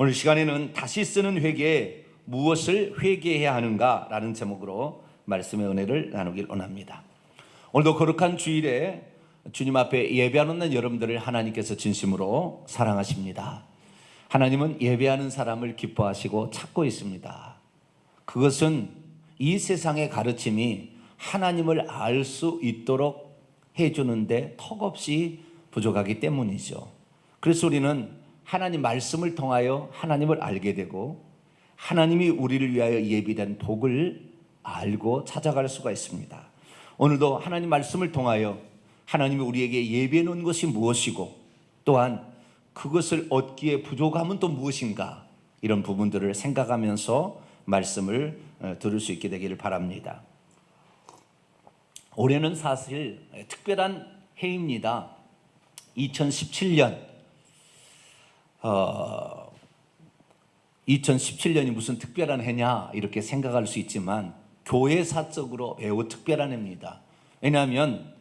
오늘 시간에는 다시 쓰는 회개에 무엇을 회개해야 하는가라는 제목으로 말씀의 은혜를 나누길 원합니다. 오늘도 거룩한 주일에 주님 앞에 예배하는 여러분들을 하나님께서 진심으로 사랑하십니다. 하나님은 예배하는 사람을 기뻐하시고 찾고 있습니다. 그것은 이 세상의 가르침이 하나님을 알 수 있도록 해주는데 턱없이 부족하기 때문이죠. 그래서 우리는 하나님 말씀을 통하여 하나님을 알게 되고 하나님이 우리를 위하여 예비된 복을 알고 찾아갈 수가 있습니다. 오늘도 하나님 말씀을 통하여 하나님이 우리에게 예비해 놓은 것이 무엇이고 또한 그것을 얻기에 부족함은 또 무엇인가, 이런 부분들을 생각하면서 말씀을 들을 수 있게 되기를 바랍니다. 올해는 사실 특별한 해입니다. 2017년 2017년이 무슨 특별한 해냐 이렇게 생각할 수 있지만 교회사적으로 매우 특별한 해입니다. 왜냐하면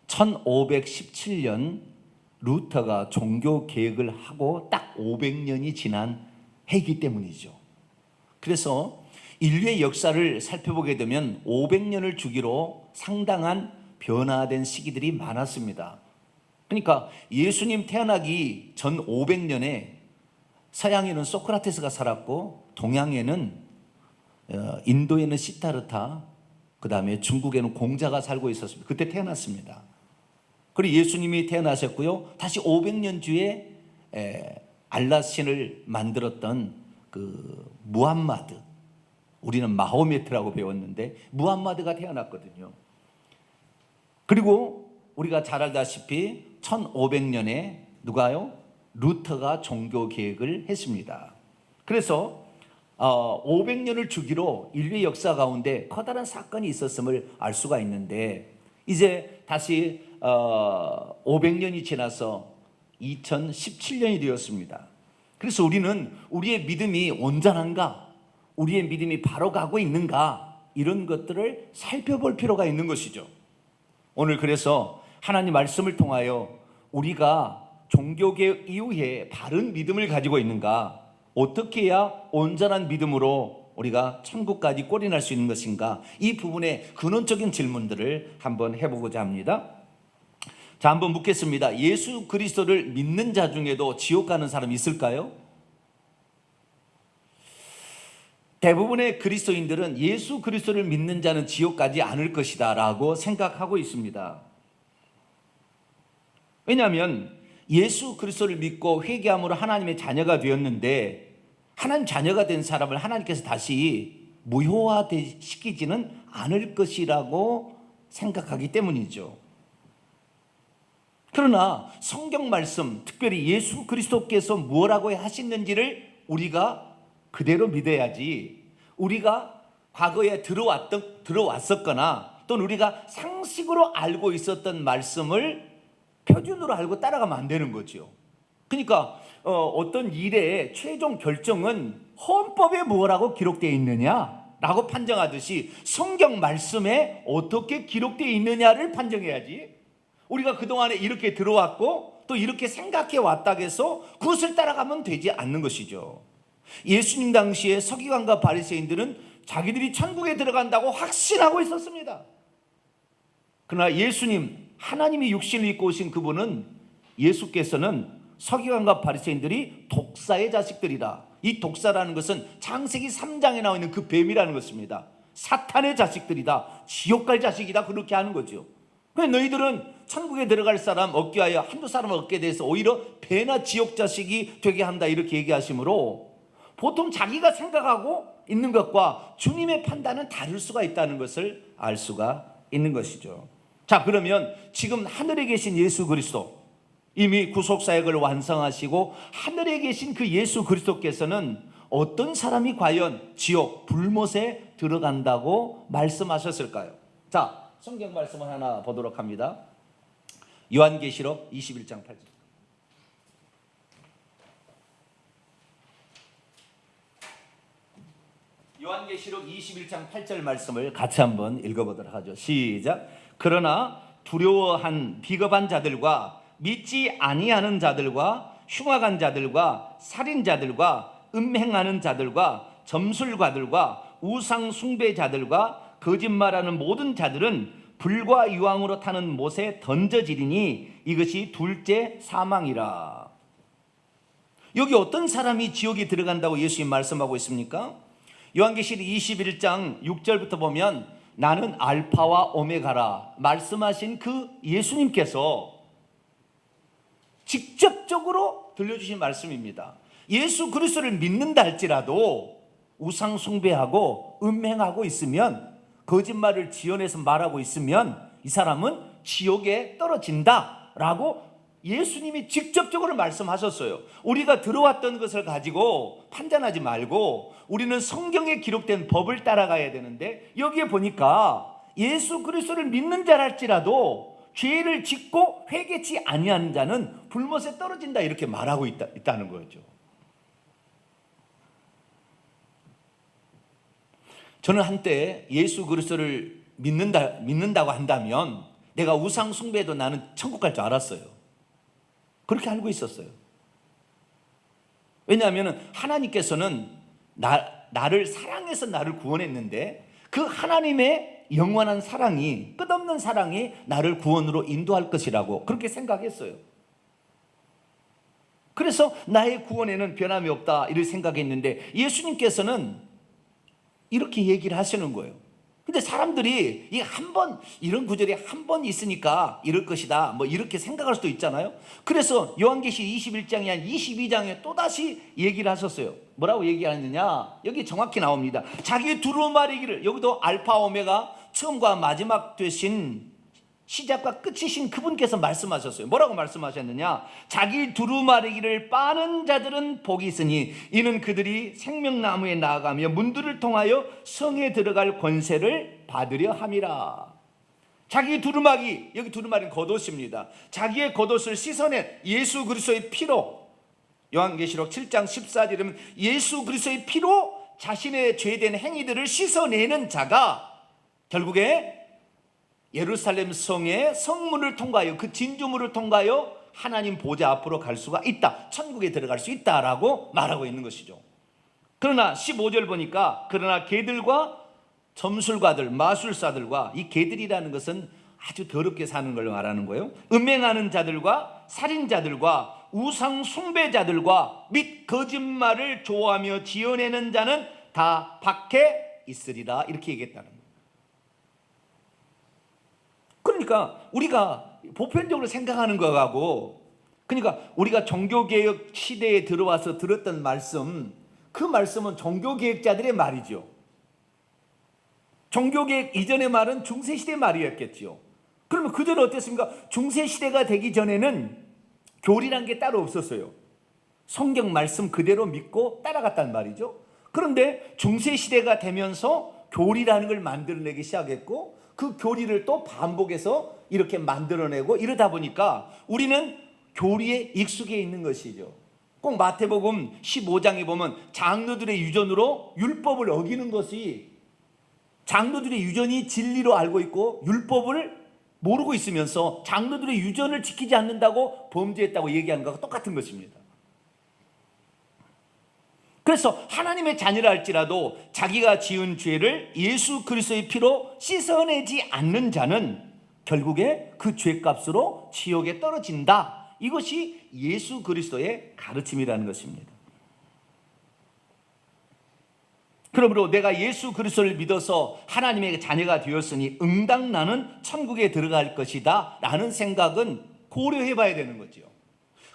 1517년 루터가 종교 개혁을 하고 딱 500년이 지난 해이기 때문이죠. 그래서 인류의 역사를 살펴보게 되면 500년을 주기로 상당한 변화된 시기들이 많았습니다. 그러니까 예수님 태어나기 전 500년에 서양에는 소크라테스가 살았고 동양에는 인도에는 시타르타, 그 다음에 중국에는 공자가 살고 있었습니다. 그때 태어났습니다. 그리고 예수님이 태어나셨고요. 다시 500년 뒤에 알라 신을 만들었던 그 무함마드, 우리는 마호메트라고 배웠는데 무함마드가 태어났거든요. 그리고 우리가 잘 알다시피 1500년에 누가요? 루터가 종교 개혁을 했습니다. 그래서 500년을 주기로 인류의 역사 가운데 커다란 사건이 있었음을 알 수가 있는데, 이제 다시 500년이 지나서 2017년이 되었습니다. 그래서 우리는 우리의 믿음이 온전한가, 우리의 믿음이 바로 가고 있는가, 이런 것들을 살펴볼 필요가 있는 것이죠. 오늘 그래서 하나님 말씀을 통하여 우리가 종교개혁 이후에 바른 믿음을 가지고 있는가, 어떻게 해야 온전한 믿음으로 우리가 천국까지 꼴이 날 수 있는 것인가, 이 부분의 근원적인 질문들을 한번 해보고자 합니다. 자, 한번 묻겠습니다. 예수 그리스도를 믿는 자 중에도 지옥 가는 사람이 있을까요? 대부분의 그리스도인들은 예수 그리스도를 믿는 자는 지옥 가지 않을 것이다 라고 생각하고 있습니다. 왜냐하면 예수 그리스도를 믿고 회개함으로 하나님의 자녀가 되었는데, 하나님 자녀가 된 사람을 하나님께서 다시 무효화시키지는 않을 것이라고 생각하기 때문이죠. 그러나 성경 말씀, 특별히 예수 그리스도께서 무엇라고 하시는지를 우리가 그대로 믿어야지, 우리가 과거에 들어왔었거나 또는 우리가 상식으로 알고 있었던 말씀을 표준으로 알고 따라가면 안 되는 거죠. 그러니까 어떤 일의 최종 결정은 헌법에 뭐라고 기록되어 있느냐라고 판정하듯이 성경 말씀에 어떻게 기록되어 있느냐를 판정해야지, 우리가 그동안에 이렇게 들어왔고 또 이렇게 생각해 왔다고 해서 그것을 따라가면 되지 않는 것이죠. 예수님 당시에 서기관과 바리새인들은 자기들이 천국에 들어간다고 확신하고 있었습니다. 그러나 예수님, 하나님이 육신을 입고 오신 그분은, 예수께서는 서기관과 바리새인들이 독사의 자식들이다. 이 독사라는 것은 창세기 3장에 나와 있는 그 뱀이라는 것입니다. 사탄의 자식들이다, 지옥 갈 자식이다, 그렇게 하는 거죠. 그래서 너희들은 천국에 들어갈 사람 얻게 하여 한두 사람 얻게 돼서 오히려 배나 지옥 자식이 되게 한다, 이렇게 얘기하시므로 보통 자기가 생각하고 있는 것과 주님의 판단은 다를 수가 있다는 것을 알 수가 있는 것이죠. 자, 그러면 지금 하늘에 계신 예수 그리스도, 이미 구속사역을 완성하시고 하늘에 계신 그 예수 그리스도께서는 어떤 사람이 과연 지옥 불못에 들어간다고 말씀하셨을까요? 자, 성경 말씀을 하나 보도록 합니다. 요한계시록 21장 8절. 요한계시록 21장 8절 말씀을 같이 한번 읽어보도록 하죠. 시작. 그러나 두려워한 비겁한 자들과 믿지 아니하는 자들과 흉악한 자들과 살인자들과 음행하는 자들과 점술가들과 우상 숭배자들과 거짓말하는 모든 자들은 불과 유황으로 타는 못에 던져지리니 이것이 둘째 사망이라. 여기 어떤 사람이 지옥에 들어간다고 예수님 말씀하고 있습니까? 요한계시록 21장 6절부터 보면 나는 알파와 오메가라 말씀하신 그 예수님께서 직접적으로 들려주신 말씀입니다. 예수 그리스도를 믿는다 할지라도 우상 숭배하고 음행하고 있으면, 거짓말을 지어내서 말하고 있으면 이 사람은 지옥에 떨어진다라고 예수님이 직접적으로 말씀하셨어요. 우리가 들어왔던 것을 가지고 판단하지 말고 우리는 성경에 기록된 법을 따라가야 되는데, 여기에 보니까 예수 그리스도를 믿는 자랄지라도 죄를 짓고 회개치 아니하는 자는 불못에 떨어진다 이렇게 말하고 있다는 거죠. 저는 한때 예수 그리스도를 믿는다고 한다면 내가 우상 숭배해도 나는 천국 갈 줄 알았어요. 그렇게 알고 있었어요. 왜냐하면 하나님께서는 나를 사랑해서 나를 구원했는데 그 하나님의 영원한 사랑이, 끝없는 사랑이 나를 구원으로 인도할 것이라고 그렇게 생각했어요. 그래서 나의 구원에는 변함이 없다 이렇게 생각했는데 예수님께서는 이렇게 얘기를 하시는 거예요. 근데 사람들이 이런 구절이 한 번 있으니까 이럴 것이다 뭐 이렇게 생각할 수도 있잖아요. 그래서 요한계시록 21장이 아니라 22장에 또다시 얘기를 하셨어요. 뭐라고 얘기하느냐, 여기 정확히 나옵니다. 자기 두루마리기를, 여기도 알파 오메가 처음과 마지막 되신 시작과 끝이신 그분께서 말씀하셨어요. 뭐라고 말씀하셨느냐, 자기 두루마리기를 빠는 자들은 복이 있으니 이는 그들이 생명나무에 나아가며 문들을 통하여 성에 들어갈 권세를 받으려 함이라. 자기 두루마기, 여기 두루마리는 겉옷입니다. 자기의 겉옷을 씻어낸 예수 그리스도의 피로, 요한계시록 7장 14절이면 예수 그리스도의 피로 자신의 죄된 행위들을 씻어내는 자가 결국에 예루살렘 성의 성문을 통과하여, 그 진주문을 통과하여 하나님 보좌 앞으로 갈 수가 있다, 천국에 들어갈 수 있다라고 말하고 있는 것이죠. 그러나 15절 보니까 그러나 개들과 점술가들, 마술사들과, 이 개들이라는 것은 아주 더럽게 사는 걸 말하는 거예요. 음행하는 자들과 살인자들과 우상 숭배자들과 및 거짓말을 좋아하며 지어내는 자는 다 밖에 있으리라 이렇게 얘기했다는 거예요. 그러니까 우리가 보편적으로 생각하는 거하고, 그러니까 우리가 종교개혁 시대에 들어와서 들었던 말씀, 그 말씀은 종교개혁자들의 말이죠. 종교개혁 이전의 말은 중세시대 말이었겠죠. 그러면 그 전에 어땠습니까? 중세시대가 되기 전에는 교리란 게 따로 없었어요. 성경 말씀 그대로 믿고 따라갔단 말이죠. 그런데 중세시대가 되면서 교리라는 걸 만들어내기 시작했고, 그 교리를 또 반복해서 이렇게 만들어내고, 이러다 보니까 우리는 교리에 익숙해 있는 것이죠. 꼭 마태복음 15장에 보면 장로들의 유전으로 율법을 어기는 것이, 장로들의 유전이 진리로 알고 있고 율법을 모르고 있으면서 장로들의 유전을 지키지 않는다고 범죄했다고 얘기하는 것과 똑같은 것입니다. 그래서 하나님의 자녀라 할지라도 자기가 지은 죄를 예수 그리스도의 피로 씻어내지 않는 자는 결국에 그 죄값으로 지옥에 떨어진다. 이것이 예수 그리스도의 가르침이라는 것입니다. 그러므로 내가 예수 그리스도를 믿어서 하나님의 자녀가 되었으니 응당 나는 천국에 들어갈 것이다 라는 생각은 고려해 봐야 되는 거죠.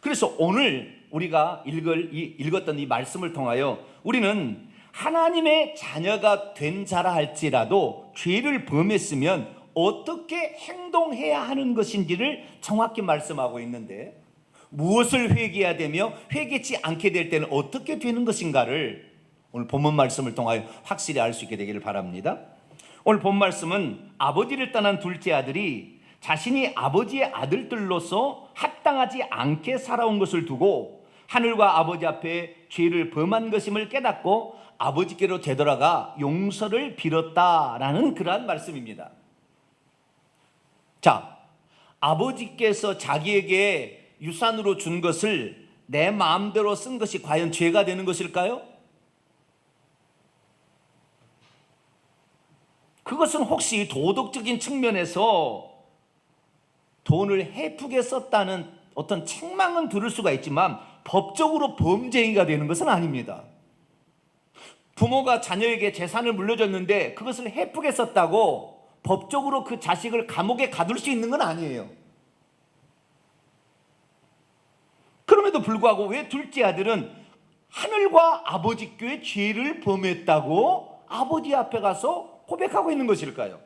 그래서 오늘 우리가 읽었던 이 말씀을 통하여 우리는 하나님의 자녀가 된 자라 할지라도 죄를 범했으면 어떻게 행동해야 하는 것인지를 정확히 말씀하고 있는데, 무엇을 회개해야 되며 회개치 않게 될 때는 어떻게 되는 것인가를 오늘 본문 말씀을 통하여 확실히 알 수 있게 되기를 바랍니다. 오늘 본 말씀은 아버지를 떠난 둘째 아들이 자신이 아버지의 아들들로서 합당하지 않게 살아온 것을 두고 하늘과 아버지 앞에 죄를 범한 것임을 깨닫고 아버지께로 되돌아가 용서를 빌었다라는 그러한 말씀입니다. 자, 아버지께서 자기에게 유산으로 준 것을 내 마음대로 쓴 것이 과연 죄가 되는 것일까요? 그것은 혹시 도덕적인 측면에서 돈을 헤프게 썼다는 어떤 책망은 들을 수가 있지만 법적으로 범죄 행위가 되는 것은 아닙니다. 부모가 자녀에게 재산을 물려줬는데 그것을 헤프게 썼다고 법적으로 그 자식을 감옥에 가둘 수 있는 건 아니에요. 그럼에도 불구하고 왜 둘째 아들은 하늘과 아버지께 죄를 범했다고 아버지 앞에 가서 고백하고 있는 것일까요?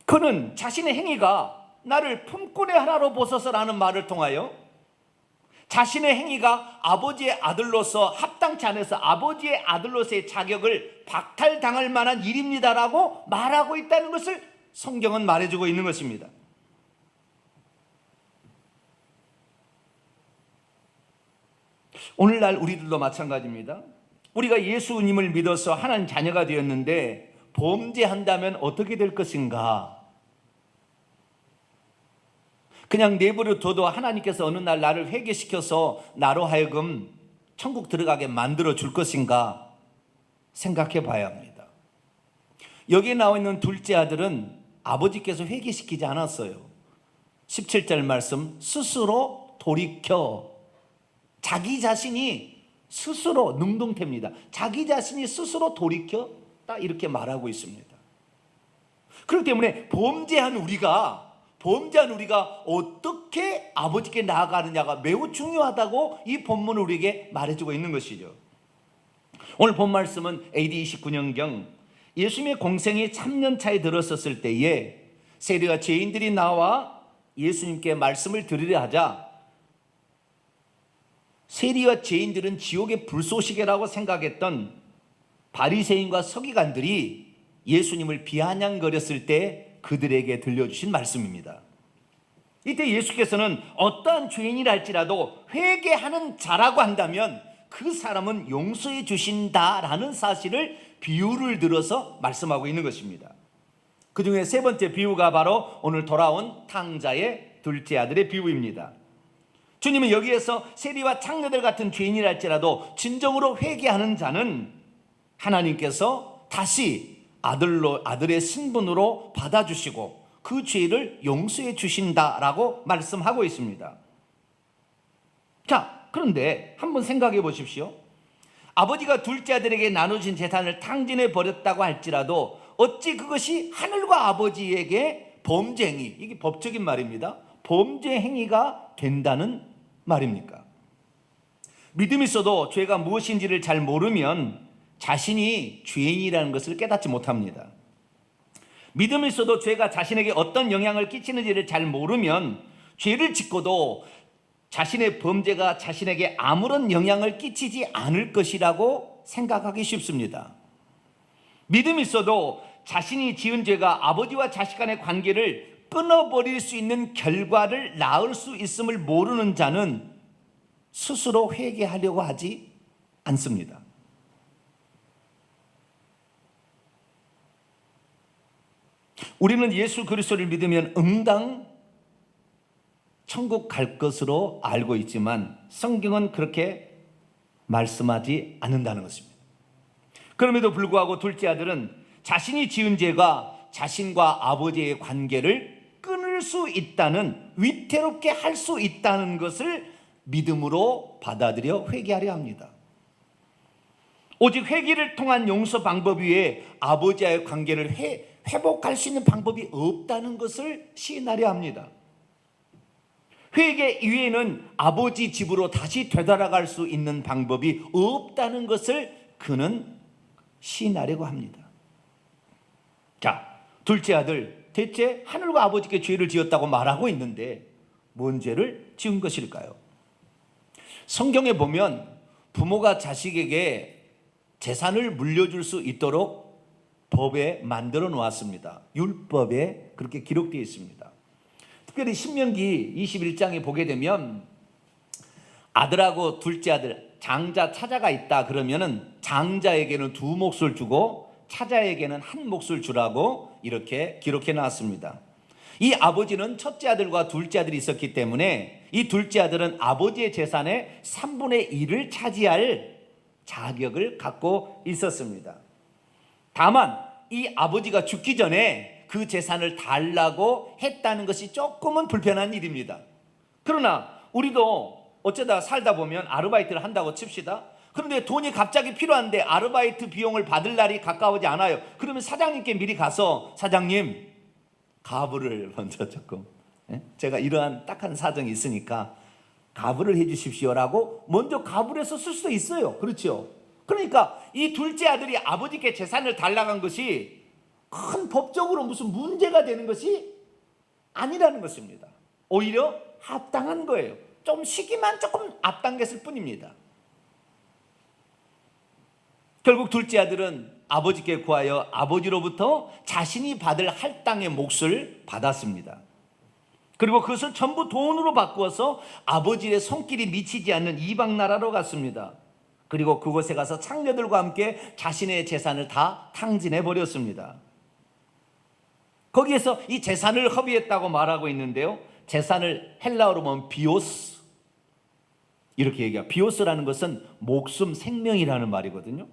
그는 자신의 행위가 나를 품꾼의 하나로 보소서라는 말을 통하여 자신의 행위가 아버지의 아들로서 합당치 않아서 아버지의 아들로서의 자격을 박탈당할 만한 일입니다라고 말하고 있다는 것을 성경은 말해주고 있는 것입니다. 오늘날 우리들도 마찬가지입니다. 우리가 예수님을 믿어서 하나님 자녀가 되었는데 범죄한다면 어떻게 될 것인가? 그냥 내버려 둬도 하나님께서 어느 날 나를 회개시켜서 나로 하여금 천국 들어가게 만들어 줄 것인가 생각해 봐야 합니다. 여기에 나와 있는 둘째 아들은 아버지께서 회개시키지 않았어요. 17절 말씀, 스스로 돌이켜 자기 자신이 스스로 능동태입니다. 자기 자신이 스스로 돌이켜 딱 이렇게 말하고 있습니다. 그렇기 때문에 범죄한 우리가 어떻게 아버지께 나아가느냐가 매우 중요하다고 이 본문을 우리에게 말해주고 있는 것이죠. 오늘 본 말씀은 AD 29년경 예수님의 공생이 3년차에 들었었을 때에 세리와 죄인들이 나와 예수님께 말씀을 들으려 하자 세리와 죄인들은 지옥의 불쏘시개라고 생각했던 바리새인과 서기관들이 예수님을 비아냥거렸을 때 그들에게 들려주신 말씀입니다. 이때 예수께서는 어떠한 죄인이라 할지라도 회개하는 자라고 한다면 그 사람은 용서해 주신다라는 사실을 비유를 들어서 말씀하고 있는 것입니다. 그 중에 세 번째 비유가 바로 오늘 돌아온 탕자의 둘째 아들의 비유입니다. 주님은 여기에서 세리와 창녀들 같은 죄인이라 할지라도 진정으로 회개하는 자는 하나님께서 다시 아들의 신분으로 받아주시고 그 죄를 용서해 주신다라고 말씀하고 있습니다. 자, 그런데 한번 생각해 보십시오. 아버지가 둘째 아들에게 나눠진 재산을 탕진해 버렸다고 할지라도 어찌 그것이 하늘과 아버지에게 범죄 행위, 이게 법적인 말입니다. 범죄 행위가 된다는 말입니까? 믿음이 있어도 죄가 무엇인지를 잘 모르면 자신이 죄인이라는 것을 깨닫지 못합니다. 믿음이 있어도 죄가 자신에게 어떤 영향을 끼치는지를 잘 모르면 죄를 짓고도 자신의 범죄가 자신에게 아무런 영향을 끼치지 않을 것이라고 생각하기 쉽습니다. 믿음이 있어도 자신이 지은 죄가 아버지와 자식 간의 관계를 끊어버릴 수 있는 결과를 낳을 수 있음을 모르는 자는 스스로 회개하려고 하지 않습니다. 우리는 예수 그리스도를 믿으면 응당 천국 갈 것으로 알고 있지만 성경은 그렇게 말씀하지 않는다는 것입니다. 그럼에도 불구하고 둘째 아들은 자신이 지은 죄가 자신과 아버지의 관계를 끊을 수 있다는, 위태롭게 할 수 있다는 것을 믿음으로 받아들여 회개하려 합니다. 오직 회개를 통한 용서 방법 외에 아버지와의 관계를 회복할 수 있는 방법이 없다는 것을 시인하려 합니다. 회개 이외에는 아버지 집으로 다시 되돌아갈 수 있는 방법이 없다는 것을 그는 시인하려고 합니다. 자, 둘째 아들, 대체 하늘과 아버지께 죄를 지었다고 말하고 있는데 뭔 죄를 지은 것일까요? 성경에 보면 부모가 자식에게 재산을 물려줄 수 있도록 법에 만들어 놓았습니다. 율법에 그렇게 기록되어 있습니다. 특별히 신명기 21장에 보게 되면 아들하고 둘째 아들, 장자, 차자가 있다 그러면은 장자에게는 2몫을 주고 차자에게는 1몫을 주라고 이렇게 기록해 놨습니다. 이 아버지는 첫째 아들과 둘째 아들이 있었기 때문에 이 둘째 아들은 아버지의 재산의 3분의 1을 차지할 자격을 갖고 있었습니다. 다만 이 아버지가 죽기 전에 그 재산을 달라고 했다는 것이 조금은 불편한 일입니다. 그러나 우리도 어쩌다 살다 보면 아르바이트를 한다고 칩시다. 그런데 돈이 갑자기 필요한데 아르바이트 비용을 받을 날이 가까우지 않아요. 그러면 사장님께 미리 가서 사장님 가불을 먼저 조금 제가 이러한 딱한 사정이 있으니까 가불을 해 주십시오라고 먼저 가불해서 쓸 수도 있어요. 그렇죠? 그러니까 이 둘째 아들이 아버지께 재산을 달라고 한 것이 큰 법적으로 무슨 문제가 되는 것이 아니라는 것입니다. 오히려 합당한 거예요. 좀 시기만 조금 앞당겼을 뿐입니다. 결국 둘째 아들은 아버지께 구하여 아버지로부터 자신이 받을 할당의 몫을 받았습니다. 그리고 그것을 전부 돈으로 바꾸어서 아버지의 손길이 미치지 않는 이방 나라로 갔습니다. 그리고 그곳에 가서 창녀들과 함께 자신의 재산을 다 탕진해 버렸습니다. 거기에서 이 재산을 허비했다고 말하고 있는데요, 재산을 헬라어로 보면 비오스 이렇게 얘기해요. 비오스라는 것은 목숨, 생명이라는 말이거든요.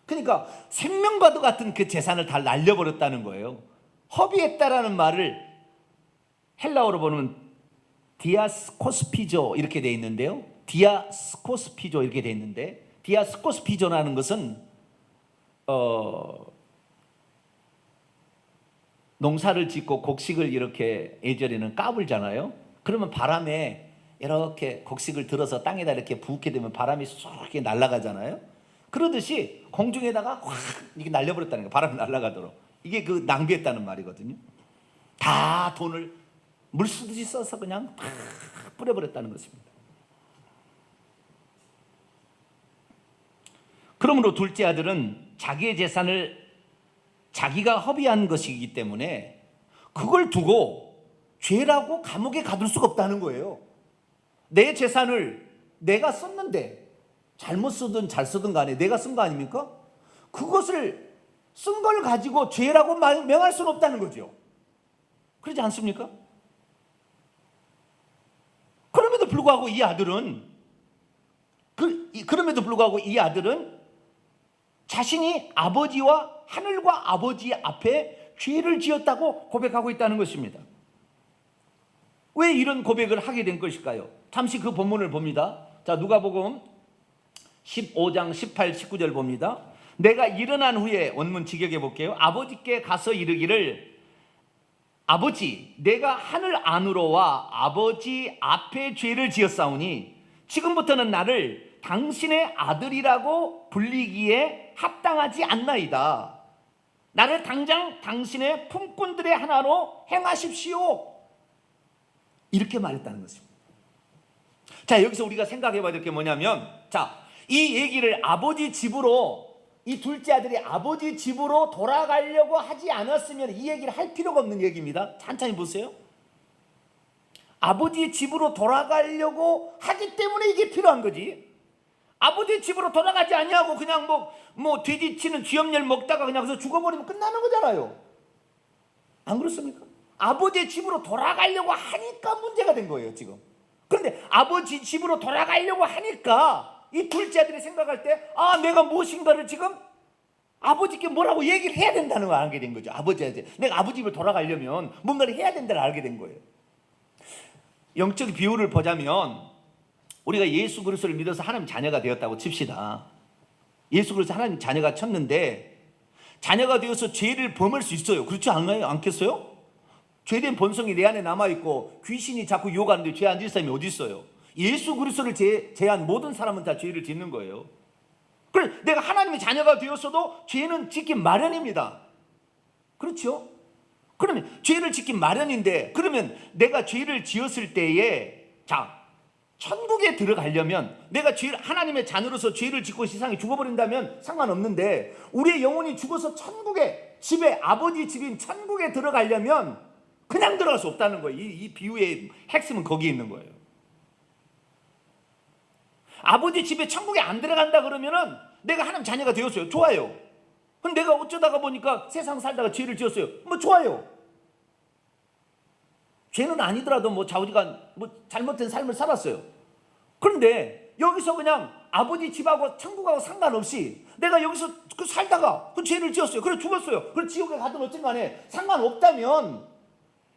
그러니까 생명과도 같은 그 재산을 다 날려버렸다는 거예요. 허비했다라는 말을 헬라어로 보면 디아스코스피조 이렇게 돼 있는데요, 디아스코스피조 이렇게 돼 있는데, 디아스코스피조라는 것은 농사를 짓고 곡식을 이렇게 예전에는 까불잖아요. 그러면 바람에 이렇게 곡식을 들어서 땅에다 이렇게 부게 되면 바람이 쏙 이렇게 날아가잖아요. 그러듯이 공중에다가 확 이게 날려버렸다는 거예요. 바람이 날아가도록. 이게 그 낭비했다는 말이거든요. 다 돈을 물쓰듯이 써서 그냥 팍 뿌려버렸다는 것입니다. 그러므로 둘째 아들은 자기의 재산을 자기가 허비한 것이기 때문에 그걸 두고 죄라고 감옥에 가둘 수가 없다는 거예요. 내 재산을 내가 썼는데 잘못 쓰든 잘 쓰든 간에 내가 쓴 거 아닙니까? 그것을 쓴 걸 가지고 죄라고 명할 수는 없다는 거죠. 그러지 않습니까? 그럼에도 불구하고 이 아들은 자신이 아버지와 하늘과 아버지 앞에 죄를 지었다고 고백하고 있다는 것입니다. 왜 이런 고백을 하게 된 것일까요? 잠시 그 본문을 봅니다. 자, 누가복음 15장 18, 19절 봅니다. 내가 일어난 후에, 원문 직역해 볼게요. 아버지께 가서 이르기를 아버지, 내가 하늘 안으로와 아버지 앞에 죄를 지었사오니 지금부터는 나를 당신의 아들이라고 불리기에 합당하지 않나이다. 나를 당장 당신의 품꾼들의 하나로 행하십시오. 이렇게 말했다는 것입니다. 자, 여기서 우리가 생각해 봐야 될 게 뭐냐면, 자, 이 얘기를 아버지 집으로, 이 둘째 아들이 아버지 집으로 돌아가려고 하지 않았으면 이 얘기를 할 필요가 없는 얘기입니다. 천천히 보세요. 아버지 집으로 돌아가려고 하기 때문에 이게 필요한 거지. 아버지 집으로 돌아가지 아니하고 그냥 뭐 돼지치는 쥐염렬 먹다가 그냥 그래서 죽어버리면 끝나는 거잖아요. 안 그렇습니까? 아버지 집으로 돌아가려고 하니까 문제가 된 거예요, 지금. 그런데 아버지 집으로 돌아가려고 하니까 이 둘째 아들이 생각할 때, 아, 내가 무엇인가를 지금 아버지께 뭐라고 얘기를 해야 된다는 걸 알게 된 거죠. 아버지한테 내가 아버지 집으로 돌아가려면 뭔가를 해야 된다는 걸 알게 된 거예요. 영적 비유를 보자면, 우리가 예수 그리스도를 믿어서 하나님 자녀가 되었다고 칩시다. 예수 그리스도 하나님 자녀가 쳤는데 자녀가 되어서 죄를 범할 수 있어요. 그렇지 않나요? 않겠어요? 죄된 본성이 내 안에 남아있고 귀신이 자꾸 유혹하는데 죄 안 지을 사람이 어디 있어요? 예수 그리스도를 제한 모든 사람은 다 죄를 짓는 거예요. 그래, 내가 하나님의 자녀가 되었어도 죄는 짓기 마련입니다. 그렇죠? 그러면 죄를 짓기 마련인데, 그러면 내가 죄를 지었을 때에, 자, 천국에 들어가려면 내가 하나님의 자녀로서 죄를 짓고 세상에 죽어버린다면 상관없는데, 우리의 영혼이 죽어서 천국에, 집에, 아버지 집인 천국에 들어가려면 그냥 들어갈 수 없다는 거예요. 이 비유의 핵심은 거기에 있는 거예요. 아버지 집에 천국에 안 들어간다 그러면은 내가 하나님 자녀가 되었어요. 좋아요. 근데 내가 어쩌다가 보니까 세상 살다가 죄를 지었어요. 뭐 좋아요. 죄는 아니더라도 뭐 좌우지간 뭐 잘못된 삶을 살았어요. 그런데 여기서 그냥 아버지 집하고 천국하고 상관없이 내가 여기서 살다가 그 죄를 지었어요. 그래 죽었어요. 그래 지옥에 가든 어쨌든 간에 상관없다면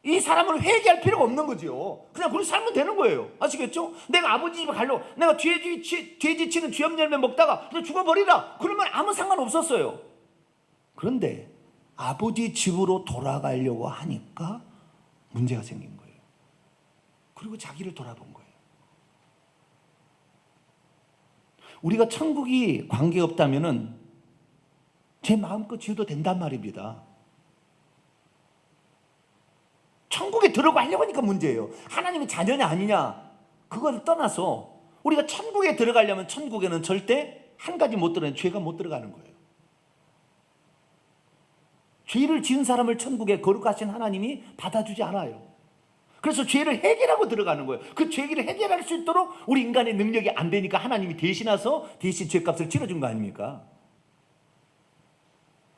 이 사람을 회개할 필요가 없는 거죠. 그냥 그렇게 살면 되는 거예요. 아시겠죠? 내가 아버지 집에 가려고 내가 죄 지치는 죄업 열매 먹다가 그냥 죽어버리라 그러면 아무 상관없었어요. 그런데 아버지 집으로 돌아가려고 하니까 문제가 생긴 거예요. 그리고 자기를 돌아본 거예요. 우리가 천국이 관계없다면은 제 마음껏 지어도 된단 말입니다. 천국에 들어가려고 하니까 문제예요. 하나님이 자녀냐 아니냐 그걸 떠나서 우리가 천국에 들어가려면 천국에는 절대 한 가지 못 들어가는 죄가 못 들어가는 거예요. 죄를 지은 사람을 천국에 거룩하신 하나님이 받아주지 않아요. 그래서 죄를 해결하고 들어가는 거예요. 그 죄를 해결할 수 있도록 우리 인간의 능력이 안 되니까 하나님이 대신 죄값을 치러준 거 아닙니까?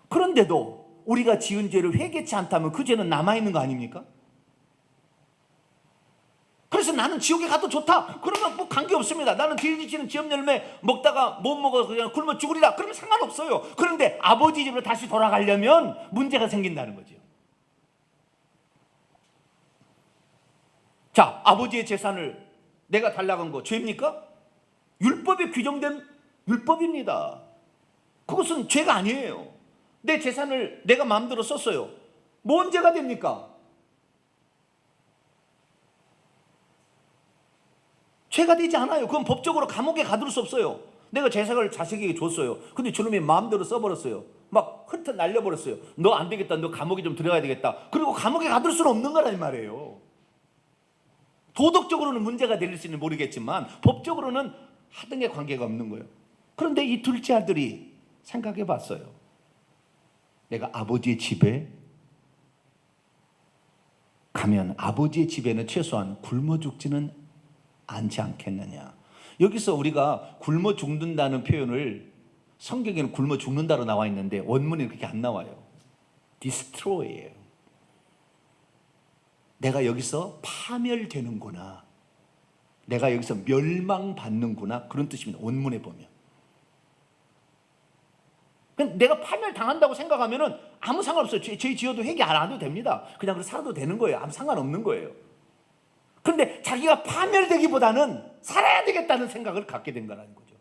그런데도 우리가 지은 죄를 회개치 않다면 그 죄는 남아있는 거 아닙니까? 그래서 나는 지옥에 가도 좋다. 그러면 뭐 관계없습니다. 나는 뒤지치는 지업 열매 먹다가 못 먹어서 그냥 굶어 죽으리라. 그러면 상관없어요. 그런데 아버지 집으로 다시 돌아가려면 문제가 생긴다는 거죠. 자, 아버지의 재산을 내가 달라간 거 죄입니까? 율법에 규정된 율법입니다. 그것은 죄가 아니에요. 내 재산을 내가 마음대로 썼어요. 뭔 죄가 됩니까? 죄가 되지 않아요. 그건 법적으로 감옥에 가둘 수 없어요. 내가 재산을 자식에게 줬어요. 근데 저놈이 마음대로 써버렸어요. 막 흩어 날려버렸어요. 너 안 되겠다. 너 감옥에 좀 들어가야 되겠다. 그리고 감옥에 가둘 수는 없는 거란 말이에요. 도덕적으로는 문제가 될지는 모르겠지만 법적으로는 하등의 관계가 없는 거예요. 그런데 이 둘째 아들이 생각해 봤어요. 내가 아버지의 집에 가면 아버지의 집에는 최소한 굶어 죽지는 않지 않겠느냐. 여기서 우리가 굶어 죽는다는 표현을 성경에는 굶어 죽는다로 나와 있는데 원문에는 그렇게 안 나와요. destroy예요. 내가 여기서 파멸되는구나. 내가 여기서 멸망받는구나. 그런 뜻입니다. 원문에 보면. 내가 파멸당한다고 생각하면 아무 상관없어요. 죄 지어도 회개 안 해도 됩니다. 그냥 그렇게 살아도 되는 거예요. 아무 상관없는 거예요. 그런데 자기가 파멸되기보다는 살아야 되겠다는 생각을 갖게 된 거라는 거죠.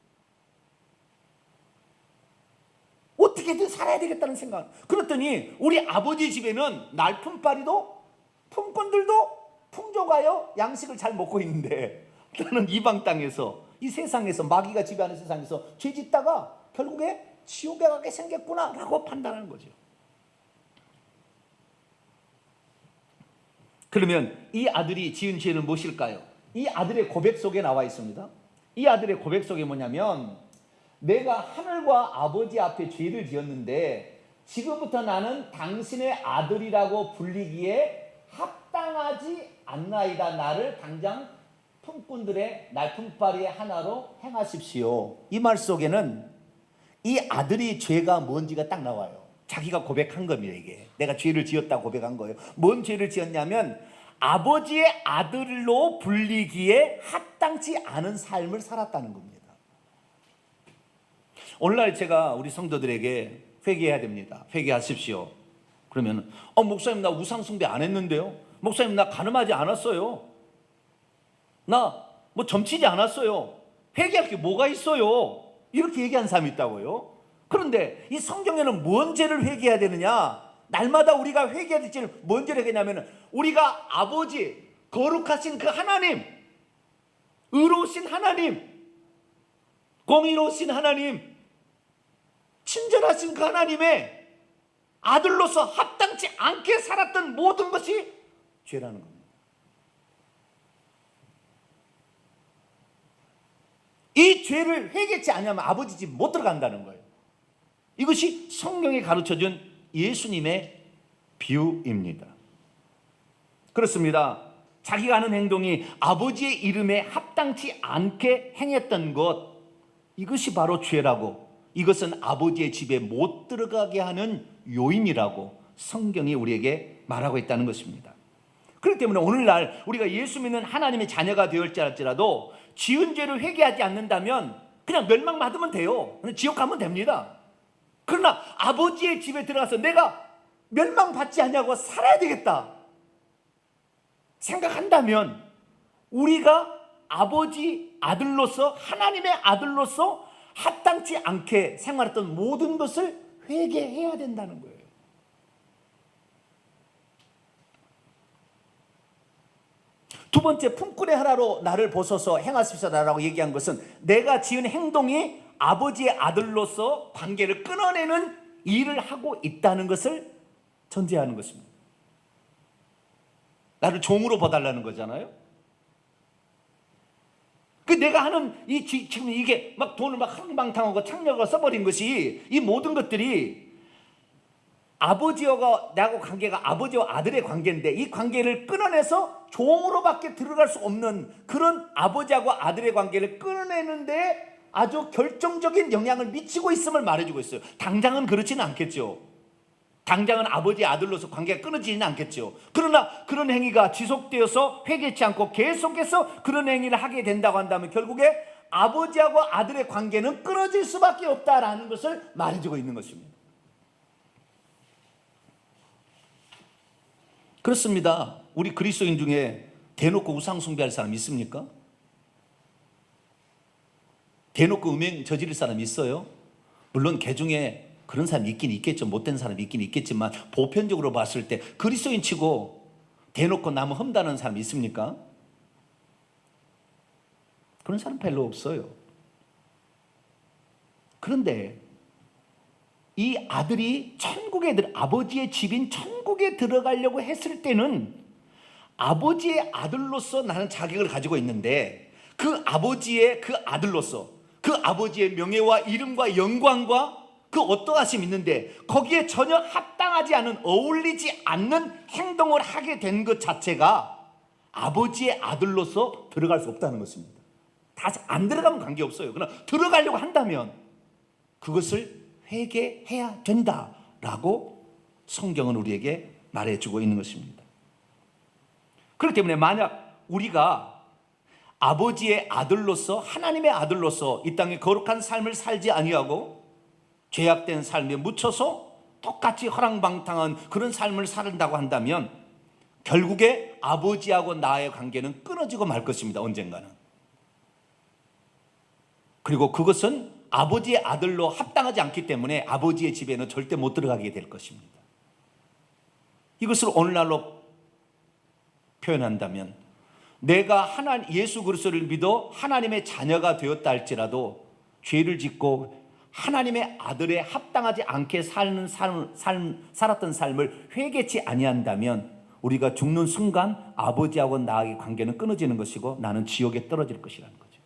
어떻게든 살아야 되겠다는 생각. 그랬더니 우리 아버지 집에는 날품바리도 품꾼들도 풍족하여 양식을 잘 먹고 있는데 나는 이방 땅에서 이 세상에서 마귀가 지배하는 세상에서 죄 짓다가 결국에 지옥에 가게 생겼구나 라고 판단하는 거죠. 그러면 이 아들이 지은 죄는 무엇일까요? 이 아들의 고백 속에 나와 있습니다. 이 아들의 고백 속에 뭐냐면 내가 하늘과 아버지 앞에 죄를 지었는데 지금부터 나는 당신의 아들이라고 불리기에 합당하지 않나이다. 나를 당장 품꾼들의 날품바리의 하나로 행하십시오. 이 말 속에는 이 아들이 죄가 뭔지가 딱 나와요. 자기가 고백한 겁니다. 이게 내가 죄를 지었다고 고백한 거예요. 뭔 죄를 지었냐면 아버지의 아들로 불리기에 합당치 않은 삶을 살았다는 겁니다. 오늘날 제가 우리 성도들에게 회개해야 됩니다. 회개하십시오. 그러면 목사님 나 우상 숭배 안 했는데요. 목사님 나 간음하지 않았어요. 나 뭐 점치지 않았어요. 회개할 게 뭐가 있어요. 이렇게 얘기한 사람이 있다고요. 그런데 이 성경에는 뭔 죄를 회개해야 되느냐? 날마다 우리가 회개해야 될 죄를 뭔 죄를 회개하냐면 우리가 아버지 거룩하신 그 하나님, 의로우신 하나님, 공의로우신 하나님, 친절하신 그 하나님의 아들로서 합당치 않게 살았던 모든 것이 죄라는 겁니다. 이 죄를 회개치 않으면 아버지 집 못 들어간다는 거예요. 이것이 성경이 가르쳐준 예수님의 비유입니다. 그렇습니다. 자기가 하는 행동이 아버지의 이름에 합당치 않게 행했던 것, 이것이 바로 죄라고, 이것은 아버지의 집에 못 들어가게 하는 요인이라고 성경이 우리에게 말하고 있다는 것입니다. 그렇기 때문에 오늘날 우리가 예수 믿는 하나님의 자녀가 되었지라도 지은 죄를 회개하지 않는다면 그냥 멸망받으면 돼요. 지옥 가면 됩니다. 그러나 아버지의 집에 들어가서 내가 멸망받지 않냐고 살아야 되겠다 생각한다면 우리가 아버지 아들로서 하나님의 아들로서 합당치 않게 생활했던 모든 것을 회개해야 된다는 거예요. 두 번째, 품꾼의 하나로 나를 보소서 행하십시오라고 얘기한 것은 내가 지은 행동이 아버지의 아들로서 관계를 끊어내는 일을 하고 있다는 것을 전제하는 것입니다. 나를 종으로 봐달라는 거잖아요. 그 내가 하는 지금 이게 막 돈을 막 한방탕하고 창력을 써버린 것이 이 모든 것들이 아버지와 나하고 관계가 아버지와 아들의 관계인데 이 관계를 끊어내서 종으로밖에 들어갈 수 없는 그런 아버지하고 아들의 관계를 끊어내는데 아주 결정적인 영향을 미치고 있음을 말해주고 있어요. 당장은 그렇지는 않겠죠. 당장은 아버지 아들로서 관계가 끊어지지는 않겠죠. 그러나 그런 행위가 지속되어서 회개치 않고 계속해서 그런 행위를 하게 된다고 한다면 결국에 아버지하고 아들의 관계는 끊어질 수밖에 없다라는 것을 말해주고 있는 것입니다. 그렇습니다. 우리 그리스도인 중에 대놓고 우상 숭배할 사람 있습니까? 대놓고 음행 저지를 사람 있어요? 물론 개 중에 그런 사람이 있긴 있겠죠. 못된 사람이 있긴 있겠지만 보편적으로 봤을 때 그리스도인 치고 대놓고 남을 험다는 사람이 있습니까? 그런 사람 별로 없어요. 그런데 이 아들이 아버지의 집인 천국에 들어가려고 했을 때는 아버지의 아들로서 나는 자격을 가지고 있는데 그 아버지의 그 아들로서 그 아버지의 명예와 이름과 영광과 그 어떠하심이 있는데 거기에 전혀 합당하지 않은 어울리지 않는 행동을 하게 된 것 자체가 아버지의 아들로서 들어갈 수 없다는 것입니다. 다시 안 들어가면 관계없어요. 그러나 들어가려고 한다면 그것을 회개해야 된다라고 성경은 우리에게 말해주고 있는 것입니다. 그렇기 때문에 만약 우리가 아버지의 아들로서 하나님의 아들로서 이 땅에 거룩한 삶을 살지 아니하고 죄악된 삶에 묻혀서 똑같이 허랑방탕한 그런 삶을 살는다고 한다면 결국에 아버지하고 나의 관계는 끊어지고 말 것입니다. 언젠가는. 그리고 그것은 아버지의 아들로 합당하지 않기 때문에 아버지의 집에는 절대 못 들어가게 될 것입니다. 이것을 오늘날로 표현한다면 내가 예수 그리스도를 믿어 하나님의 자녀가 되었다 할지라도 죄를 짓고 하나님의 아들에 합당하지 않게 살았던 삶을 회개치 아니한다면 우리가 죽는 순간 아버지하고 나의 관계는 끊어지는 것이고 나는 지옥에 떨어질 것이라는 거죠.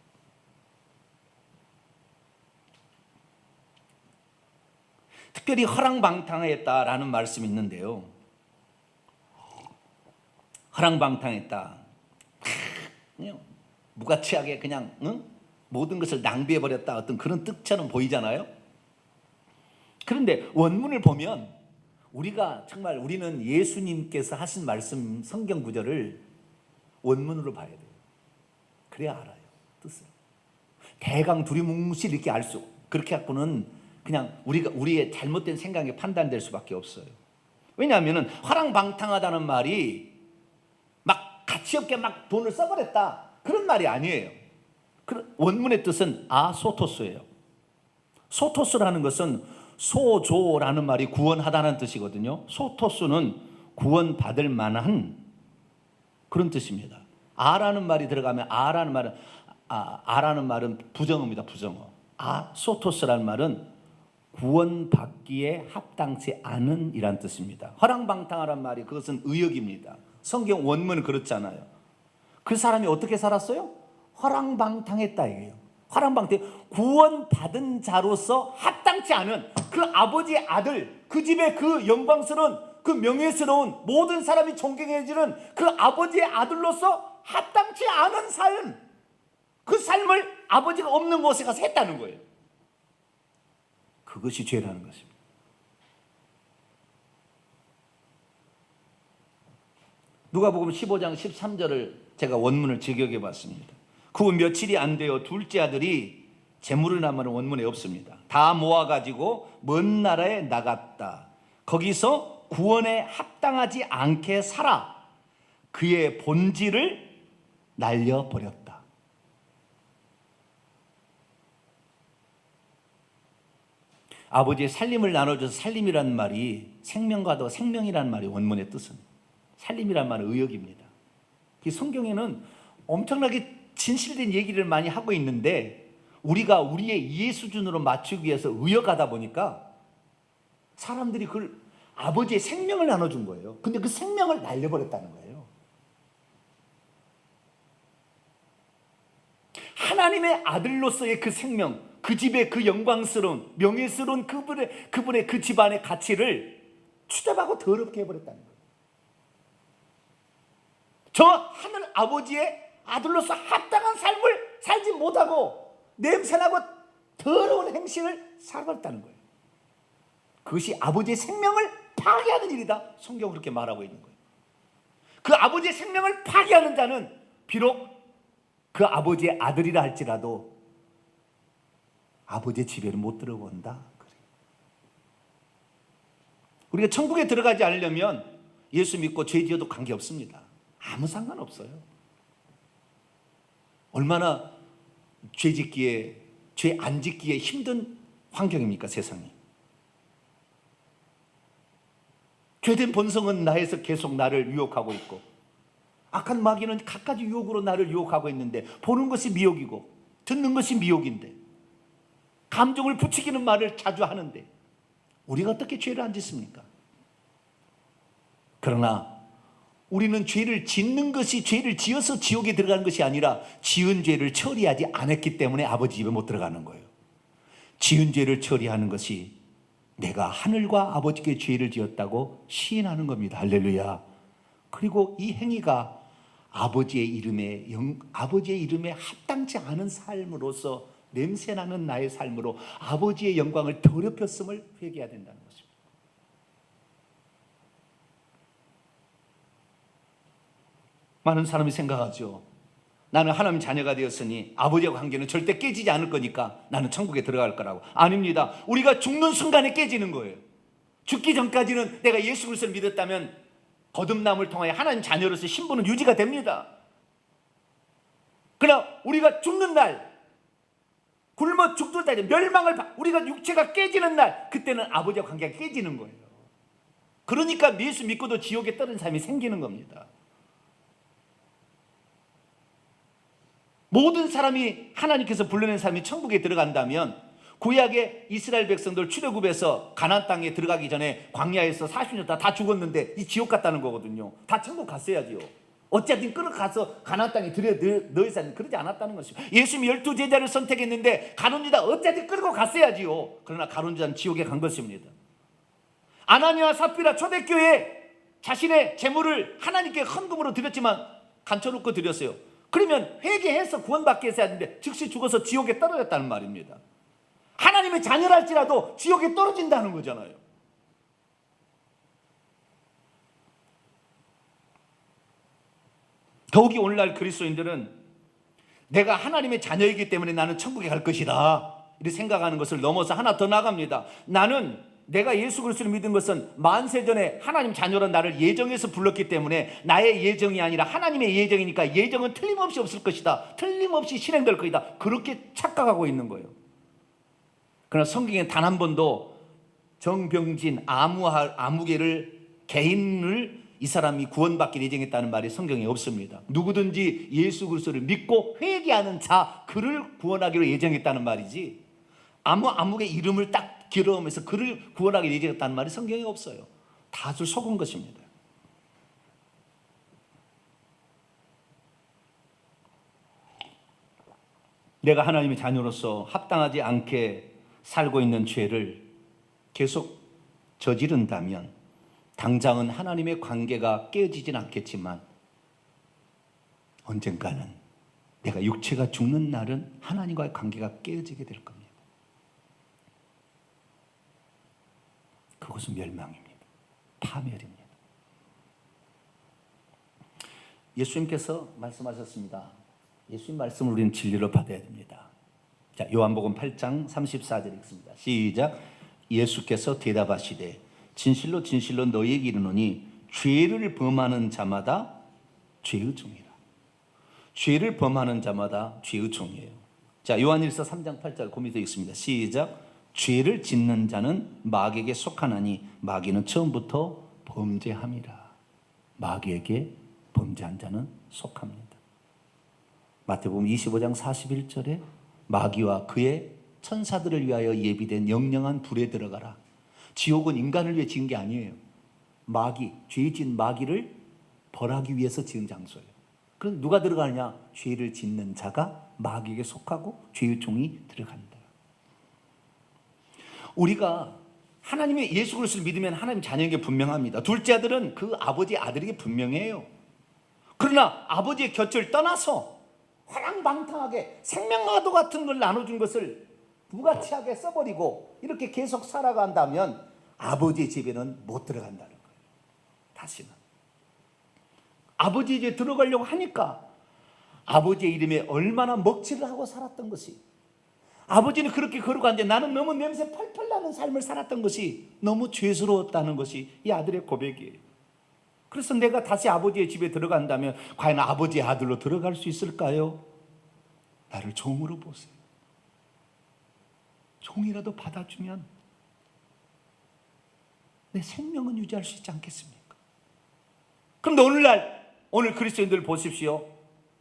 특별히 허랑방탕했다라는 말씀이 있는데요. 허랑방탕했다. 그냥 무가치하게 그냥 모든 것을 낭비해버렸다 어떤 그런 뜻처럼 보이잖아요. 그런데 원문을 보면 우리는 예수님께서 하신 말씀 성경 구절을 원문으로 봐야 돼요. 그래야 알아요. 뜻을. 대강 두리뭉실 이렇게 그렇게 갖고는 그냥 우리의 잘못된 생각에 판단될 수밖에 없어요. 왜냐하면 화랑방탕하다는 말이 막 가치없게 막 돈을 써버렸다 그런 말이 아니에요. 원문의 뜻은 아소토스예요. 소토스라는 것은 소조라는 말이 구원하다는 뜻이거든요. 소토스는 구원받을 만한 그런 뜻입니다. 아라는 말이 들어가면 아라는 말은 부정어입니다. 부정어. 소토스라는 말은 구원받기에 합당치 않은 이란 뜻입니다. 허랑방탕하란 말이 그것은 의역입니다. 성경 원문은 그렇잖아요. 그 사람이 어떻게 살았어요? 허랑방탕했다 이게요. 구원받은 자로서 합당치 않은 그 아버지의 아들, 그 집의 그 영광스러운 그 명예스러운 모든 사람이 존경해지는 그 아버지의 아들로서 합당치 않은 삶, 그 삶을 아버지가 없는 곳에 가서 했다는 거예요. 그것이 죄라는 것입니다. 누가복음 15장 13절을 제가 원문을 직역해 봤습니다. 그 후 며칠이 안 되어 둘째 아들이 재물을 남은 원문에 없습니다. 다 모아가지고 먼 나라에 나갔다. 거기서 구원에 합당하지 않게 살아 그의 본질을 날려버렸다. 아버지의 살림을 나눠줘서 살림이라는 말이 생명과도 생명이라는 말이 원문의 뜻은 살림이라는 말은 의역입니다. 성경에는 엄청나게 진실된 얘기를 많이 하고 있는데 우리가 우리의 이해 수준으로 맞추기 위해서 의역하다 보니까 사람들이 그걸 아버지의 생명을 나눠준 거예요. 근데 그 생명을 날려버렸다는 거예요. 하나님의 아들로서의 그 생명, 그 집의 그 영광스러운 명예스러운 그분의 그 집안의 가치를 추잡하고 더럽게 해버렸다는 거예요. 저 하늘 아버지의 아들로서 합당한 삶을 살지 못하고 냄새나고 더러운 행실을 살아버렸다는 거예요. 그것이 아버지의 생명을 파괴하는 일이다. 성경은 그렇게 말하고 있는 거예요. 그 아버지의 생명을 파괴하는 자는 비록 그 아버지의 아들이라 할지라도 아버지의 집에는 못 들어본다. 우리가 천국에 들어가지 않으려면 예수 믿고 죄 지어도 관계없습니다. 아무 상관없어요. 얼마나 죄 짓기에, 죄 안 짓기에 힘든 환경입니까, 세상이. 죄된 본성은 나에서 계속 나를 유혹하고 있고 악한 마귀는 갖가지 유혹으로 나를 유혹하고 있는데 보는 것이 미혹이고 듣는 것이 미혹인데 감정을 부추기는 말을 자주 하는데 우리가 어떻게 죄를 안 짓습니까? 그러나 우리는 죄를 짓는 것이 죄를 지어서 지옥에 들어가는 것이 아니라 지은 죄를 처리하지 않았기 때문에 아버지 집에 못 들어가는 거예요. 지은 죄를 처리하는 것이 내가 하늘과 아버지께 죄를 지었다고 시인하는 겁니다. 할렐루야. 그리고 이 행위가 아버지의 이름에 합당치 않은 삶으로서 냄새나는 나의 삶으로 아버지의 영광을 더럽혔음을 회개해야 된다는 것입니다. 많은 사람이 생각하죠. 나는 하나님 자녀가 되었으니 아버지와 관계는 절대 깨지지 않을 거니까 나는 천국에 들어갈 거라고. 아닙니다. 우리가 죽는 순간에 깨지는 거예요. 죽기 전까지는 내가 예수 그리스도를 믿었다면 거듭남을 통하여 하나님 자녀로서 신분은 유지가 됩니다. 그러나 우리가 죽는 날, 굶어 죽을 때 우리가 육체가 깨지는 날, 그때는 아버지와 관계가 깨지는 거예요. 그러니까 예수 믿고도 지옥에 떨어진 삶이 생기는 겁니다. 모든 사람이 하나님께서 불러낸 사람이 천국에 들어간다면 구약의 이스라엘 백성들 출애굽에서 가나안 땅에 들어가기 전에 광야에서 40년 다 죽었는데 이 지옥 갔다는 거거든요. 다 천국 갔어야지요. 어쨌든 끌어가서 가나안 땅에 넣으사 그러지 않았다는 것입니다. 예수님이 12제자를 선택했는데 가룟 유다 어쨌든 끌고 갔어야지요. 그러나 가룟 유다는 지옥에 간 것입니다. 아나니아 삽비라 초대교회 자신의 재물을 하나님께 헌금으로 드렸지만 감춰놓고 드렸어요. 그러면 회개해서 구원받게 했어야 하는데 즉시 죽어서 지옥에 떨어졌다는 말입니다. 하나님의 자녀랄지라도 지옥에 떨어진다는 거잖아요. 더욱이 오늘날 그리스도인들은 내가 하나님의 자녀이기 때문에 나는 천국에 갈 것이다 이렇게 생각하는 것을 넘어서 하나 더 나갑니다. 나는 내가 예수 그리스도를 믿은 것은 만세전에 하나님 자녀로 나를 예정해서 불렀기 때문에 나의 예정이 아니라 하나님의 예정이니까 예정은 틀림없이 없을 것이다. 틀림없이 실행될 것이다. 그렇게 착각하고 있는 거예요. 그러나 성경에 단 한 번도 정병진, 아무개를 개인을 이 사람이 구원받기 예정했다는 말이 성경에 없습니다. 누구든지 예수 그리스도를 믿고 회개하는 자 그를 구원하기로 예정했다는 말이지 아무개 이름을 딱 길어오면서 그를 구원하기 예정했다는 말이 성경에 없어요. 다들 속은 것입니다. 내가 하나님의 자녀로서 합당하지 않게 살고 있는 죄를 계속 저지른다면 당장은 하나님의 관계가 깨어지진 않겠지만 언젠가는 내가 육체가 죽는 날은 하나님과의 관계가 깨어지게 될 겁니다. 그것은 멸망입니다. 파멸입니다. 예수님께서 말씀하셨습니다. 예수님 말씀을 우리는 진리로 받아야 됩니다. 자, 요한복음 8장 34절 읽습니다. 시작. 예수께서 대답하시되 진실로 진실로 너희에게 이르노니 죄를 범하는 자마다 죄의 종이라. 죄를 범하는 자마다 죄의 종이에요. 자, 요한일서 3장 8절 고미되어 있습니다. 시작. 죄를 짓는 자는 마귀에게 속하나니 마귀는 처음부터 범죄함이라. 마귀에게 범죄한 자는 속합니다. 마태복음 25장 41절에 마귀와 그의 천사들을 위하여 예비된 영영한 불에 들어가라. 지옥은 인간을 위해 지은 게 아니에요. 마귀, 죄 지은 마귀를 벌하기 위해서 지은 장소예요. 그럼 누가 들어가느냐? 죄를 짓는 자가 마귀에게 속하고 죄의 종이 들어간다. 우리가 하나님의 예수 그리스도를 믿으면 하나님 자녀인 게 분명합니다. 둘째 아들은 그 아버지의 아들에게 분명해요. 그러나 아버지의 곁을 떠나서 화랑방탕하게 생명과도 같은 걸 나눠준 것을 무가치하게 써버리고 이렇게 계속 살아간다면 아버지의 집에는 못 들어간다는 거예요. 다시는. 아버지 집에 들어가려고 하니까 아버지의 이름에 얼마나 먹칠을 하고 살았던 것이, 아버지는 그렇게 걸어가는데 나는 너무 냄새 펄펄 나는 삶을 살았던 것이 너무 죄스러웠다는 것이 이 아들의 고백이에요. 그래서 내가 다시 아버지의 집에 들어간다면 과연 아버지의 아들로 들어갈 수 있을까요? 나를 종으로 보세요. 종이라도 받아주면 내 생명은 유지할 수 있지 않겠습니까? 그런데 오늘 그리스도인들 보십시오.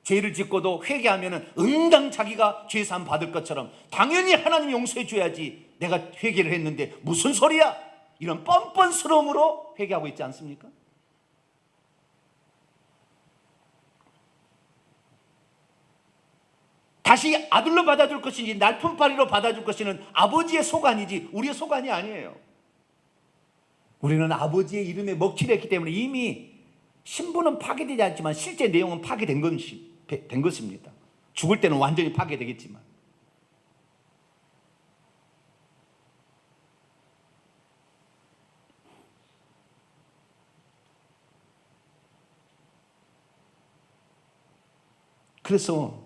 죄를 짓고도 회개하면 응당 자기가 죄사함 받을 것처럼 당연히 하나님 용서해 줘야지, 내가 회개를 했는데 무슨 소리야, 이런 뻔뻔스러움으로 회개하고 있지 않습니까? 다시 아들로 받아줄 것인지 날품팔이로 받아줄 것이는 아버지의 소관이지 우리의 소관이 아니에요. 우리는 아버지의 이름에 먹칠했기 때문에 이미 신분은 파괴되지 않지만 실제 내용은 파괴된 것입니다. 죽을 때는 완전히 파괴되겠지만. 그래서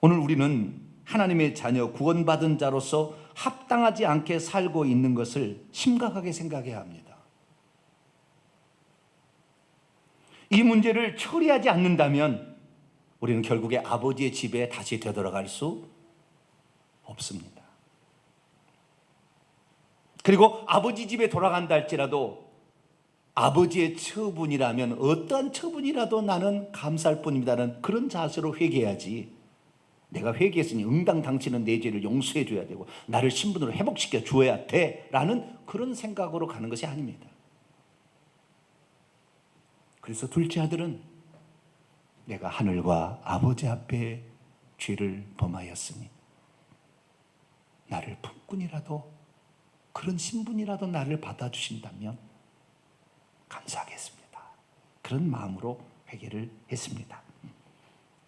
오늘 우리는 하나님의 자녀, 구원받은 자로서 합당하지 않게 살고 있는 것을 심각하게 생각해야 합니다. 이 문제를 처리하지 않는다면 우리는 결국에 아버지의 집에 다시 되돌아갈 수 없습니다. 그리고 아버지 집에 돌아간다 할지라도 아버지의 처분이라면 어떠한 처분이라도 나는 감사할 뿐입니다는 그런 자세로 회개해야지, 내가 회개했으니 응당 당신은 내 죄를 용서해 줘야 되고 나를 신분으로 회복시켜 줘야 돼 라는 그런 생각으로 가는 것이 아닙니다. 그래서 둘째 아들은 내가 하늘과 아버지 앞에 죄를 범하였으니 나를 품꾼이라도, 그런 신분이라도 나를 받아주신다면 감사하겠습니다. 그런 마음으로 회개를 했습니다.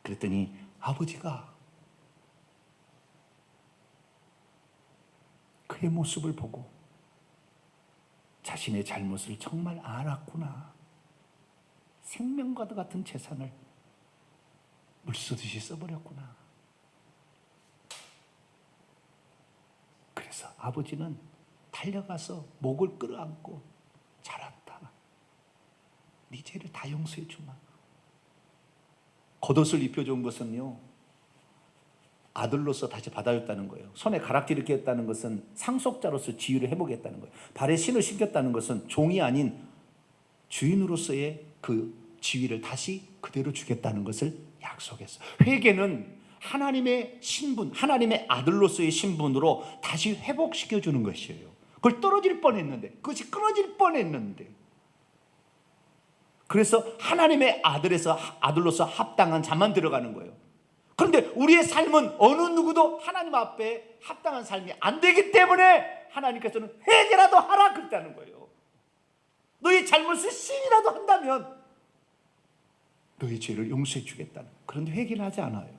그랬더니 아버지가 그의 모습을 보고 자신의 잘못을 정말 알았구나. 생명과도 같은 재산을 물쓰듯이 써버렸구나. 그래서 아버지는 달려가서 목을 끌어안고 자랐다. 네 죄를 다 용서해 주마. 겉옷을 입혀준 것은요, 아들로서 다시 받아줬다는 거예요. 손에 가락지를 꼈다는 것은 상속자로서 지위를 회복했다는 거예요. 발에 신을 신겼다는 것은 종이 아닌 주인으로서의 그 지위를 다시 그대로 주겠다는 것을 약속했어요. 회개는 하나님의 신분, 하나님의 아들로서의 신분으로 다시 회복시켜주는 것이에요. 그걸 떨어질 뻔했는데, 그것이 끊어질 뻔했는데, 그래서 하나님의 아들로서 합당한 자만 들어가는 거예요. 그런데 우리의 삶은 어느 누구도 하나님 앞에 합당한 삶이 안 되기 때문에 하나님께서는 회개라도 하라 그랬다는 거예요. 너희 잘못을 신이라도 한다면 너희 죄를 용서해 주겠다는, 그런데 회개를 하지 않아요.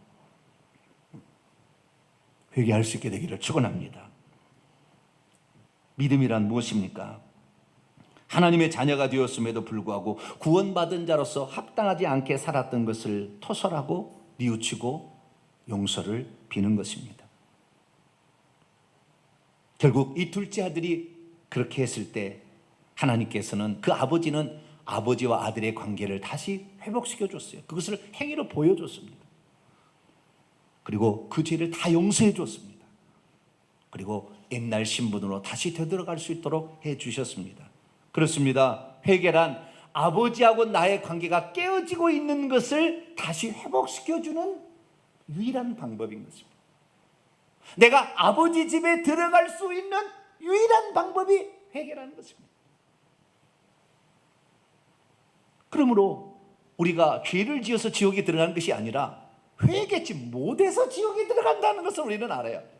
회개할 수 있게 되기를 축원합니다. 믿음이란 무엇입니까? 하나님의 자녀가 되었음에도 불구하고 구원받은 자로서 합당하지 않게 살았던 것을 토설하고 뉘우치고 용서를 비는 것입니다. 결국 이 둘째 아들이 그렇게 했을 때 하나님께서는 그 아버지는 아버지와 아들의 관계를 다시 회복시켜 줬어요. 그것을 행위로 보여줬습니다. 그리고 그 죄를 다 용서해 줬습니다. 그리고 옛날 신분으로 다시 되돌아갈 수 있도록 해 주셨습니다. 그렇습니다. 회개란 아버지하고 나의 관계가 깨어지고 있는 것을 다시 회복시켜주는 유일한 방법인 것입니다. 내가 아버지 집에 들어갈 수 있는 유일한 방법이 회개라는 것입니다. 그러므로 우리가 죄를 지어서 지옥에 들어가는 것이 아니라 회개치 못해서 지옥에 들어간다는 것을 우리는 알아야 합니다.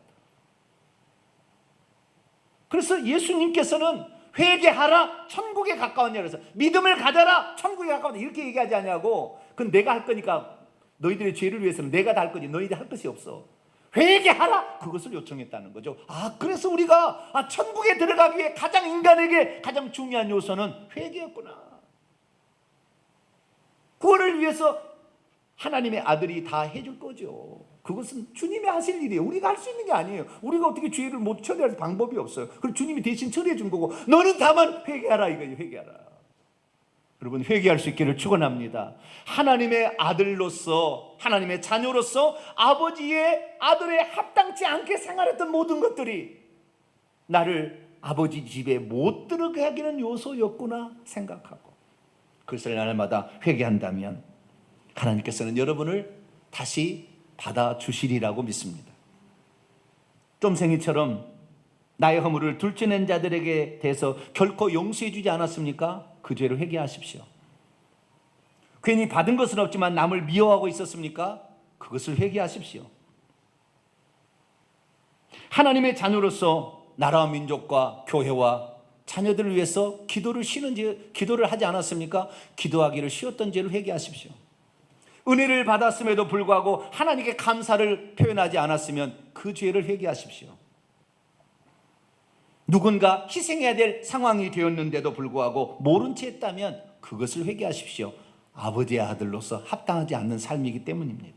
그래서 예수님께서는 회개하라 천국에 가까웠냐 그래서 믿음을 가져라 천국에 가까웠냐 이렇게 얘기하지 않냐고. 그건 내가 할 거니까 너희들의 죄를 위해서는 내가 다 할 거지 너희들 할 것이 없어. 회개하라 그것을 요청했다는 거죠. 그래서 우리가 천국에 들어가기 위해 가장 인간에게 가장 중요한 요소는 회개였구나. 구원을 위해서 하나님의 아들이 다 해줄 거죠. 그것은 주님이 하실 일이에요. 우리가 할 수 있는 게 아니에요. 우리가 어떻게 죄를 못 처리할 방법이 없어요. 그리고 주님이 대신 처리해 준 거고 너는 다만 회개하라 이거예요. 회개하라. 여러분 회개할 수 있기를 축원합니다. 하나님의 아들로서 하나님의 자녀로서 아버지의 아들에 합당치 않게 생활했던 모든 것들이 나를 아버지 집에 못 들어가게 하는 요소였구나 생각하고 그것을 날마다 회개한다면 하나님께서는 여러분을 다시 받아주시리라고 믿습니다. 쫌생이처럼 나의 허물을 둘째낸 자들에게 대해서 결코 용서해 주지 않았습니까? 그 죄를 회개하십시오. 괜히 받은 것은 없지만 남을 미워하고 있었습니까? 그것을 회개하십시오. 하나님의 자녀로서 나라와 민족과 교회와 자녀들을 위해서 기도를 하지 않았습니까? 기도하기를 쉬웠던 죄를 회개하십시오. 은혜를 받았음에도 불구하고 하나님께 감사를 표현하지 않았으면 그 죄를 회개하십시오. 누군가 희생해야 될 상황이 되었는데도 불구하고 모른 채 했다면 그것을 회개하십시오. 아버지의 아들로서 합당하지 않는 삶이기 때문입니다.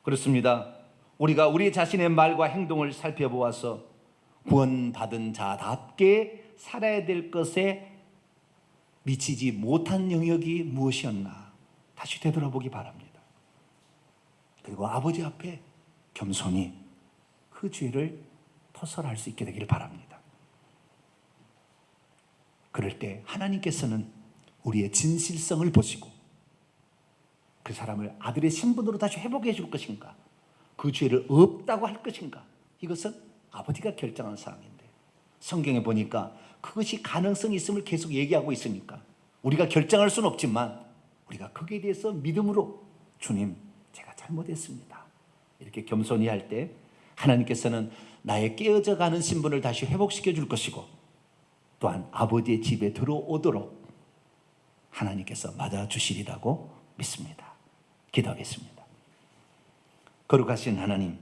그렇습니다. 우리가 우리 자신의 말과 행동을 살펴보아서 구원받은 자답게 살아야 될 것에 미치지 못한 영역이 무엇이었나 다시 되돌아보기 바랍니다. 그리고 아버지 앞에 겸손히 그 죄를 토설할 수 있게 되기를 바랍니다. 그럴 때 하나님께서는 우리의 진실성을 보시고 그 사람을 아들의 신분으로 다시 회복해 줄 것인가 그 죄를 없다고 할 것인가 이것은 아버지가 결정한 사항인데 성경에 보니까 그것이 가능성이 있음을 계속 얘기하고 있으니까 우리가 결정할 수는 없지만 우리가 거기에 대해서 믿음으로 주님 제가 잘못했습니다 이렇게 겸손히 할 때 하나님께서는 나의 깨어져 가는 신분을 다시 회복시켜 줄 것이고 또한 아버지의 집에 들어오도록 하나님께서 맞아주시리라고 믿습니다. 기도하겠습니다. 거룩하신 하나님,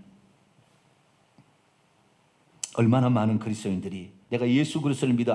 얼마나 많은 그리스도인들이 내가 예수 그리스도를 믿어